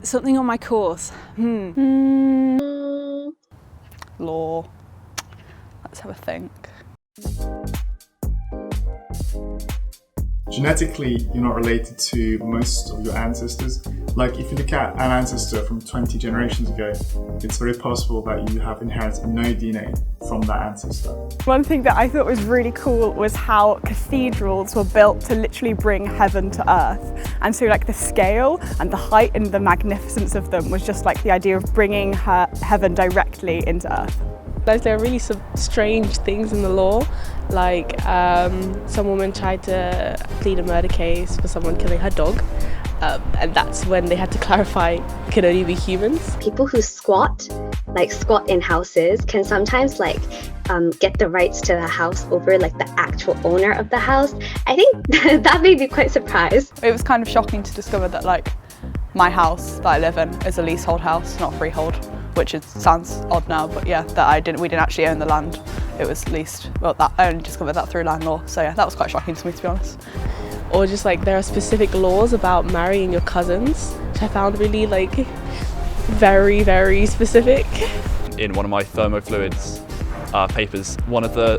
Something on my course. Law. Let's have a think. Genetically, you're not related to most of your ancestors. Like if you look at an ancestor from 20 generations ago, it's very possible that you have inherited no DNA from that ancestor. One thing that I thought was really cool was how cathedrals were built to literally bring heaven to earth. And so like the scale and the height and the magnificence of them was just like the idea of bringing heaven directly into earth. There are really some strange things in the law, like some woman tried to plead a murder case for someone killing her dog, and that's when they had to clarify it could only be humans. People who squat in houses can sometimes get the rights to the house over like the actual owner of the house. I think that made me quite surprised. It was kind of shocking to discover that like my house that I live in is a leasehold house, not freehold. Which sounds odd now, but yeah, we didn't actually own the land. It was leased. Well, I only discovered that through land law. So yeah, that was quite shocking to me, to be honest. Or just like there are specific laws about marrying your cousins, which I found really like very, very specific. In one of my thermofluids papers, one of the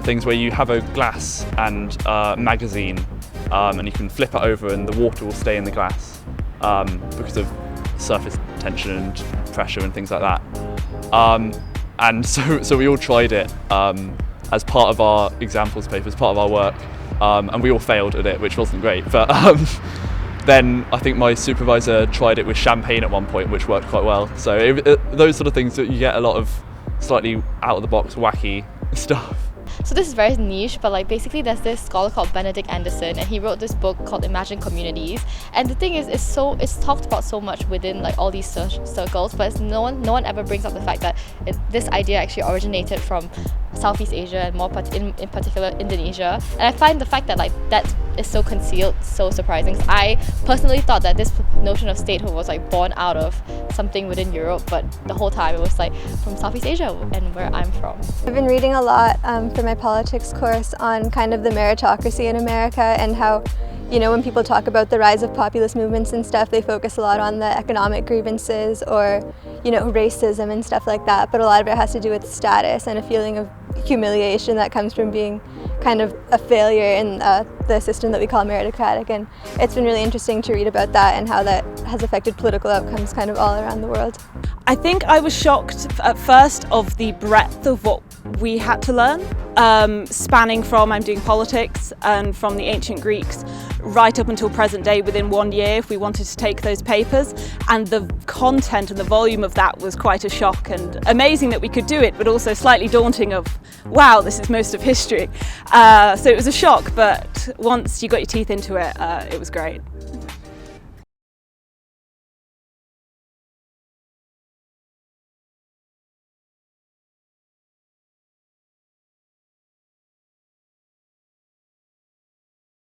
things where you have a glass and magazine, and you can flip it over and the water will stay in the glass because of surface tension and pressure and things like that. And so we all tried it as part of our examples paper, as part of our work, and we all failed at it, which wasn't great. But then I think my supervisor tried it with champagne at one point, which worked quite well. So those sort of things that you get a lot of slightly out of the box, wacky stuff. So this is very niche, but like basically there's this scholar called Benedict Anderson, and he wrote this book called Imagine Communities. And the thing is, it's talked about so much within like all these circles, but no one ever brings up the fact that this idea actually originated from Southeast Asia and more in particular Indonesia. And I find the fact that like that is so concealed so surprising. I personally thought that this notion of statehood was like born out of something within Europe, but the whole time it was like from Southeast Asia and where I'm from. I've been reading a lot for my politics course on kind of the meritocracy in America and how, you know, when people talk about the rise of populist movements and stuff, they focus a lot on the economic grievances or, you know, racism and stuff like that, but a lot of it has to do with status and a feeling of humiliation that comes from being kind of a failure in the system that we call meritocratic. And it's been really interesting to read about that and how that has affected political outcomes kind of all around the world. I think I was shocked at first of the breadth of what we had to learn, spanning from, I'm doing politics, and from the ancient Greeks right up until present day within 1 year if we wanted to take those papers, and the content and the volume of that was quite a shock, and amazing that we could do it, but also slightly daunting of, wow, this is most of history. So it was a shock, but once you got your teeth into it, it was great.